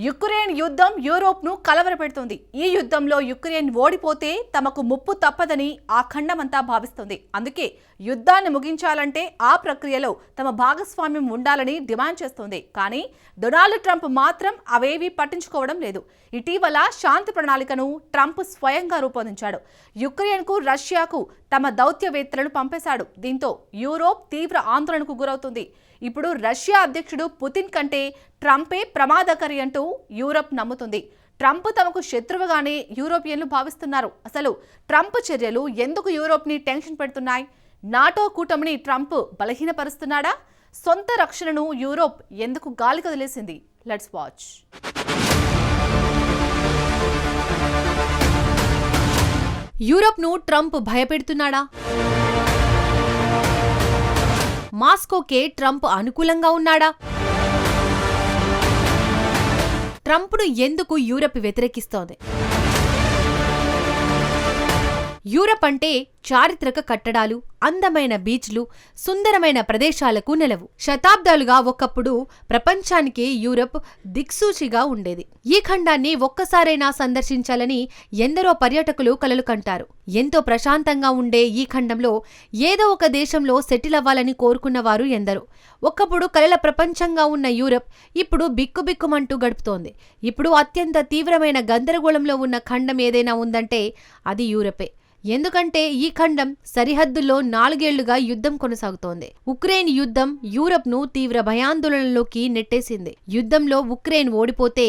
Ukraine యుద్ధం యూరోప్ను కలవరపెడుతుంది. ఈ యుద్ధంలో యుక్రెయిన్ ఓడిపోతే తమకు ముప్పు తప్పదని ఆ ఖండమంతా భావిస్తుంది. అందుకే యుద్ధాన్ని ముగించాలంటే ఆ ప్రక్రియలో తమ భాగస్వామ్యం ఉండాలని డిమాండ్ చేస్తుంది. కానీ డొనాల్డ్ ట్రంప్ మాత్రం అవేవీ పట్టించుకోవడం లేదు. ఇటీవల శాంతి ప్రణాళికను ట్రంప్ స్వయంగా రూపొందించాడు. యుక్రెయిన్కు, రష్యాకు తమ దౌత్యవేత్తలను పంపేశాడు. దీంతో యూరోప్ తీవ్ర ఆందోళనకు గురవుతుంది. ఇప్పుడు రష్యా అధ్యక్షుడు పుతిన్ కంటే ట్రంపే ప్రమాదకరి అంటూ యూరప్ నమ్ముతుంది. ట్రంప్ తమకు శత్రువుగానే యూరోపియన్లు భావిస్తున్నారు. అసలు ట్రంప్ చర్యలు ఎందుకు యూరోప్ని టెన్షన్ పెడుతున్నాయి? నాటో కూటమిని ట్రంప్ బలహీనపరుస్తున్నాడా? సొంత రక్షణను యూరోప్ ఎందుకు గాలి కదిలేసింది? Let's watch. యూరోప్ను ట్రంప్ భయపెడుతున్నాడా? మాస్కోకే ట్రంప్ అనుకూలంగా ఉన్నాడా? ట్రంప్ను ఎందుకు యూరప్ వ్యతిరేకిస్తోంది? యూరప్ అంటే చారిత్రక కట్టడాలు, అందమైన బీచ్లు, సుందరమైన ప్రదేశాలకు నెలవు. శతాబ్దాలుగా ఒకప్పుడు ప్రపంచానికే యూరప్ దిక్సూచిగా ఉండేది. ఈ ఖండాన్ని ఒక్కసారైనా సందర్శించాలని ఎందరో పర్యాటకులు కలలు కంటారు. ఎంతో ప్రశాంతంగా ఉండే ఈ ఖండంలో ఏదో ఒక దేశంలో సెటిల్ అవ్వాలని కోరుకున్నవారు ఎందరో. ఒకప్పుడు కలల ప్రపంచంగా ఉన్న యూరప్ ఇప్పుడు బిక్కుబిక్కుమంటూ గడుపుతోంది. ఇప్పుడు అత్యంత తీవ్రమైన గందరగోళంలో ఉన్న ఖండం ఏదైనా ఉందంటే అది యూరపే. ఎందుకంటే ఈ ఖండం సరిహద్దుల్లో 4 ఏళ్లుగా యుద్ధం కొనసాగుతోంది. ఉక్రెయిన్ యుద్ధం యూరప్ను తీవ్ర భయాందోళనలోకి నెట్టేసింది. యుద్ధంలో ఉక్రెయిన్ ఓడిపోతే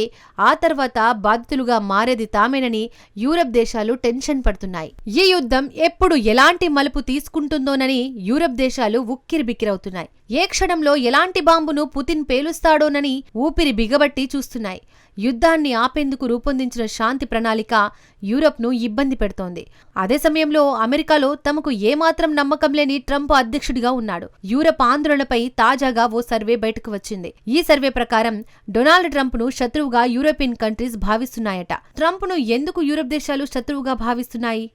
ఆ తర్వాత బాధితులుగా మారేది తామేనని యూరప్ దేశాలు టెన్షన్ పడుతున్నాయి. ఈ యుద్ధం ఎప్పుడు ఎలాంటి మలుపు తీసుకుంటుందోనని యూరప్ దేశాలు ఉక్కిరిబిక్కిరవుతున్నాయి. ఏ క్షణంలో ఎలాంటి బాంబును పుతిన్ పేలుస్తాడోనని ఊపిరి బిగబట్టి చూస్తున్నాయి. యుద్ధాన్ని ఆపేందుకు రూపొందించిన శాంతి ప్రణాళిక యూరప్ను ఇబ్బంది పెడుతోంది. అదే సమయంలో అమెరికాలో తమకు ఏమాత్రం నమ్మకం లేని ట్రంప్ అధ్యక్షుడిగా ఉన్నాడు. యూరప్ ఆందోళనపై తాజాగా ఓ సర్వే బయటకు వచ్చింది. ఈ సర్వే ప్రకారం డొనాల్డ్ ట్రంప్ను శత్రువుగా యూరోపియన్ కంట్రీస్ భావిస్తున్నాయట. ట్రంప్ను ఎందుకు యూరప్ దేశాలు శత్రువుగా భావిస్తున్నాయి?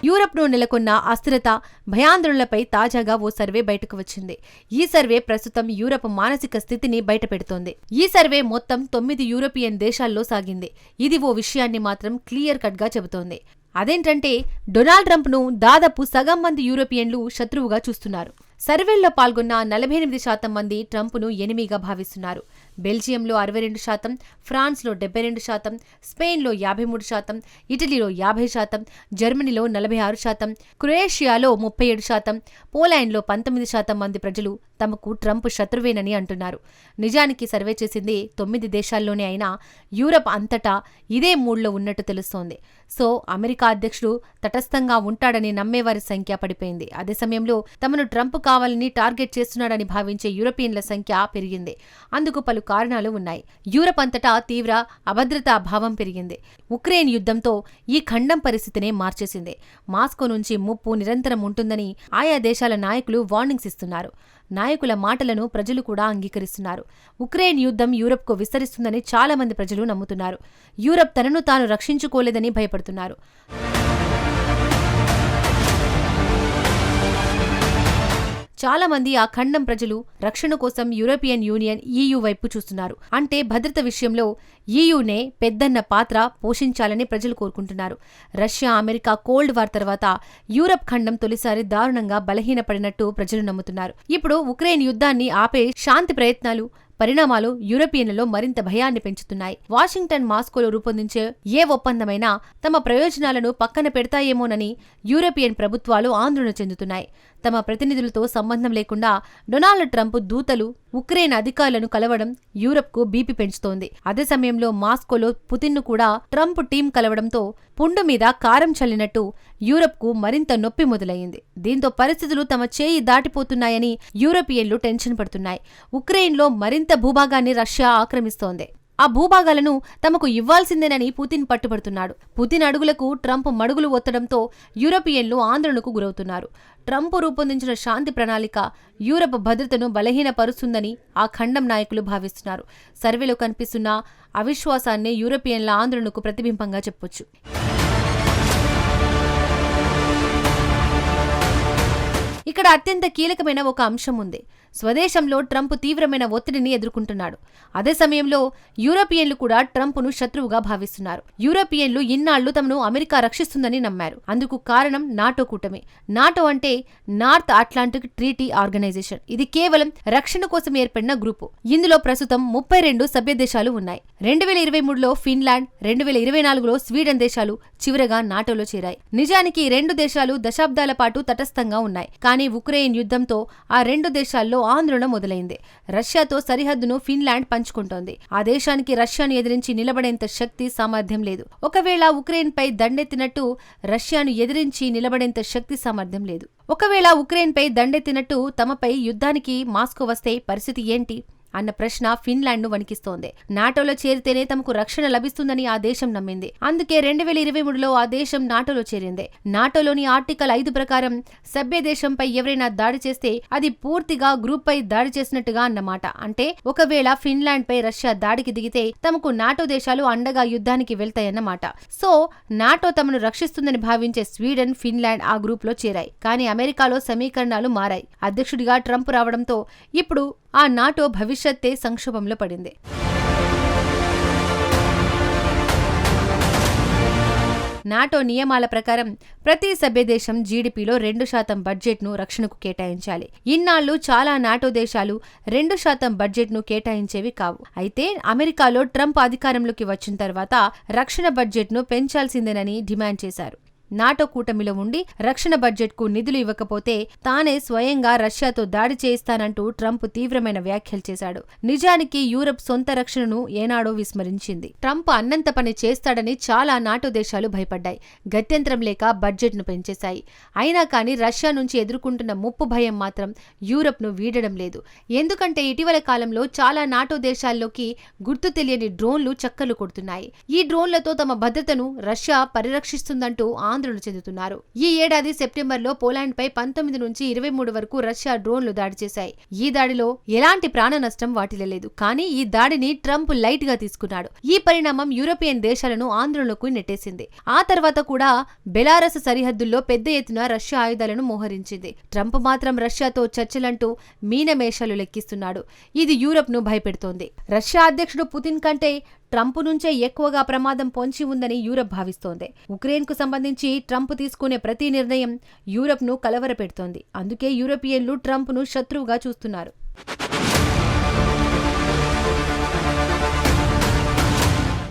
యూరప్ను నెలకొన్న అస్థిరత, భయాందోళనలపై తాజాగా ఓ సర్వే బయటకు వచ్చింది. ఈ సర్వే ప్రస్తుతం యూరప్ మానసిక స్థితిని బయటపెడుతోంది. ఈ సర్వే మొత్తం 9 యూరోపియన్ దేశాల్లో సాగింది. ఇది ఓ విషయాన్ని మాత్రం క్లియర్ కట్ గా చెబుతోంది. అదేంటంటే డొనాల్డ్ ట్రంప్ను దాదాపు సగం మంది యూరోపియన్లు శత్రువుగా చూస్తున్నారు. సర్వేల్లో పాల్గొన్న 48% మంది ట్రంప్ను ఎనిమిగా భావిస్తున్నారు. బెల్జియంలో 62%, ఫ్రాన్స్లో 72%, స్పెయిన్లో 53%, ఇటలీలో 50%, జర్మనీలో 46%, క్రొయేషియాలో 37%, పోలాండ్లో 19% మంది ప్రజలు తమకు ట్రంప్ శత్రువేనని అంటున్నారు. నిజానికి సర్వే చేసింది 9 దేశాల్లోనే అయినా యూరప్ అంతటా ఇదే మూడ్లో ఉన్నట్టు తెలుస్తోంది. సో అమెరికా అధ్యక్షుడు తటస్థంగా ఉంటాడని నమ్మేవారి సంఖ్య పడిపోయింది. అదే సమయంలో తమను ట్రంప్ కావాలని టార్గెట్ చేస్తున్నాడని భావించే యూరోపియన్ల సంఖ్య పెరిగింది. అందుకు పలు కారణాలు ఉన్నాయి. యూరప్ అంతటా తీవ్ర అభద్రతా భావం పెరిగింది. ఉక్రెయిన్ యుద్ధంతో ఈ ఖండం పరిస్థితినే మార్చేసింది. మాస్కో నుంచి ముప్పు నిరంతరం ఉంటుందని ఆయా దేశాల నాయకులు వార్నింగ్స్ ఇస్తున్నారు. నాయకుల మాటలను ప్రజలు కూడా అంగీకరిస్తున్నారు. ఉక్రెయిన్ యుద్ధం యూరప్కు విస్తరిస్తుందని చాలా మంది ప్రజలు నమ్ముతున్నారు. యూరప్ తనను తాను రక్షించుకోలేదని భయపడుతున్నారు. చాలా మంది ఆ ఖండం ప్రజలు రక్షణ కోసం యూరోపియన్ యూనియన్ EU వైపు చూస్తున్నారు. అంటే భద్రత విషయంలో EUనే పెద్దన్న పాత్ర పోషించాలని ప్రజలు కోరుకుంటున్నారు. రష్యా, అమెరికా కోల్డ్ వార్ తర్వాత యూరప్ ఖండం తొలిసారి దారుణంగా బలహీనపడినట్టు ప్రజలు నమ్ముతున్నారు. ఇప్పుడు ఉక్రెయిన్ యుద్ధాన్ని ఆపే శాంతి ప్రయత్నాలు, పరిణామాలు యూరోపియన్లలో మరింత భయాన్ని పెంచుతున్నాయి. వాషింగ్టన్, మాస్కోలో రూపొందించే ఏ ఒప్పందమైనా తమ ప్రయోజనాలను పక్కన పెడతాయేమోనని యూరోపియన్ ప్రభుత్వాలు ఆందోళన చెందుతున్నాయి. తమ ప్రతినిధులతో సంబంధం లేకుండా డొనాల్డ్ ట్రంప్ దూతలు ఉక్రెయిన్ అధికారులను కలవడం యూరప్కు బీపీ పెంచుతోంది. అదే సమయంలో మాస్కోలో పుతిన్ను కూడా ట్రంప్ టీం కలవడంతో పుండు మీద కారం చల్లినట్టు యూరప్కు మరింత నొప్పి మొదలయ్యింది. దీంతో పరిస్థితులు తమ చేయి దాటిపోతున్నాయని యూరోపియన్లు టెన్షన్ పడుతున్నాయి. ఉక్రెయిన్లో మరింత భూభాగాన్ని రష్యా ఆక్రమిస్తోంది. ఆ భూభాగాలను తమకు ఇవ్వాల్సిందేనని పుతిన్ పట్టుబడుతున్నాడు. పుతిన్ అడుగులకు ట్రంప్ మడుగులు ఒత్తడంతో యూరోపియన్లు ఆందోళనకు గురవుతున్నారు. ట్రంప్ రూపొందించిన శాంతి ప్రణాళిక యూరప్ భద్రతను బలహీనపరుస్తుందని ఆ ఖండం నాయకులు భావిస్తున్నారు. సర్వేలో కనిపిస్తున్న అవిశ్వాసాన్ని యూరోపియన్ల ఆందోళనకు ప్రతిబింబంగా చెప్పొచ్చు. ఇక్కడ అత్యంత కీలకమైన ఒక అంశం ఉంది. స్వదేశంలో ట్రంప్ తీవ్రమైన ఒత్తిడిని ఎదుర్కొంటున్నాడు. అదే సమయంలో యూరోపియన్లు కూడా ట్రంప్ను శత్రువుగా భావిస్తున్నారు. యూరోపియన్లు ఇన్నాళ్లు తమను అమెరికా రక్షిస్తుందని నమ్మారు. అందుకు కారణం నాటో కూటమి. నాటో అంటే నార్త్ అట్లాంటిక్ ట్రీటీ ఆర్గనైజేషన్. ఇది కేవలం రక్షణ కోసం ఏర్పడిన గ్రూపు. ఇందులో ప్రస్తుతం 32 సభ్య దేశాలు ఉన్నాయి. 2023లో ఫిన్లాండ్, 2024లో స్వీడన్ దేశాలు చివరగా నాటోలో చేరాయి. నిజానికి ఈ 2 దేశాలు దశాబ్దాల పాటు తటస్థంగా ఉన్నాయి. కానీ ఉక్రెయిన్ యుద్ధంతో ఆ 2 దేశాల్లో ఆందోళన మొదలైంది. రష్యాతో సరిహద్దును ఫిన్లాండ్ పంచుకుంటోంది. ఆ దేశానికి రష్యాను ఎదిరించి నిలబడేంత శక్తి సామర్థ్యం లేదు. ఒకవేళ ఉక్రెయిన్పై దండెత్తినట్టు రష్యాను ఎదిరించి నిలబడేంత శక్తి సామర్థ్యం లేదు. ఒకవేళ ఉక్రెయిన్పై దండెత్తినట్టు తమపై యుద్ధానికి మాస్కో వస్తే పరిస్థితి ఏంటి అన్న ప్రశ్న ఫిన్లాండ్ను వణికిస్తోంది. నాటోలో చేరితేనే తమకు రక్షణ లభిస్తుందని ఆ దేశం నమ్మింది. అందుకే 2023లో ఆ దేశం నాటోలో చేరింది. నాటోలోని ఆర్టికల్ 5 ప్రకారం సభ్య దేశంపై ఎవరైనా దాడి చేస్తే అది పూర్తిగా గ్రూప్ పై దాడి చేసినట్టుగా అన్నమాట. అంటే ఒకవేళ ఫిన్లాండ్ పై రష్యా దాడికి దిగితే తమకు నాటో దేశాలు అండగా యుద్ధానికి వెళ్తాయన్నమాట. సో నాటో తమను రక్షిస్తుందని భావించే స్వీడన్, ఫిన్లాండ్ ఆ గ్రూప్ లో చేరాయి. కానీ అమెరికాలో సమీకరణాలు మారాయి. అధ్యక్షుడిగా ట్రంప్ రావడంతో ఇప్పుడు ఆ నాటో భవిష్యత్తే సంక్షోభంలో పడింది. నాటో నియమాల ప్రకారం ప్రతి సభ్యదేశం జీడీపీలో 2% బడ్జెట్ను రక్షణకు కేటాయించాలి. ఇన్నాళ్లు చాలా నాటో దేశాలు 2% బడ్జెట్ను కేటాయించేవి కావు. అయితే అమెరికాలో ట్రంప్ అధికారంలోకి వచ్చిన తర్వాత రక్షణ బడ్జెట్ను పెంచాల్సిందేనని డిమాండ్ చేశారు. నాటో కూటమిలో ఉండి రక్షణ బడ్జెట్కు నిధులు ఇవ్వకపోతే తానే స్వయంగా రష్యాతో దాడి చేయిస్తానంటూ ట్రంప్ తీవ్రమైన వ్యాఖ్యలు చేశాడు. నిజానికి యూరప్ సొంత రక్షణను ఏనాడో విస్మరించింది. ట్రంప్ అన్నంత పని చేస్తాడని చాలా నాటో దేశాలు భయపడ్డాయి. గత్యంతరం లేక బడ్జెట్ను పెంచేశాయి. అయినా కానీ రష్యా నుంచి ఎదుర్కొంటున్న ముప్పు భయం మాత్రం యూరప్ను వీడడం లేదు. ఎందుకంటే ఇటీవల కాలంలో చాలా నాటో దేశాల్లోకి గుర్తు తెలియని డ్రోన్లు చక్కర్లు కొడుతున్నాయి. ఈ డ్రోన్లతో తమ భద్రతను రష్యా పరిరక్షిస్తుందంటూ ఆందోళన చెందుతున్నారు. ఈ ఏడాది సెప్టెంబర్లో పోలాండ్ పై 19 నుంచి 23 వరకు రష్యా డ్రోన్లు దాడి చేశాయి. ఈ దాడిలో ఎలాంటి ప్రాణ నష్టం వాటిల్లలేదు. కానీ ఈ దాడిని ట్రంప్ లైట్ గా తీసుకున్నాడు. ఈ పరిణామం యూరోపియన్ దేశాలను ఆందోళనకు నెట్టేసింది. ఆ తర్వాత కూడా బెలారస్ సరిహద్దుల్లో పెద్ద ఎత్తున రష్యా ఆయుధాలను మోహరించింది. ట్రంప్ మాత్రం రష్యాతో చర్చలంటూ మీనమేషాలు లెక్కిస్తున్నాడు. ఇది యూరప్ ను భయపెడుతోంది. రష్యా అధ్యక్షుడు పుతిన్ కంటే ట్రంప్ నుంచే ఎక్కువగా ప్రమాదం పొంచి ఉందని యూరప్ భావిస్తోంది. ఉక్రెయిన్కు సంబంధించి ట్రంప్ తీసుకునే ప్రతి నిర్ణయం యూరప్ను కలవరపెడుతోంది. అందుకే యూరోపియన్లు ట్రంప్ను శత్రువుగా చూస్తున్నారు.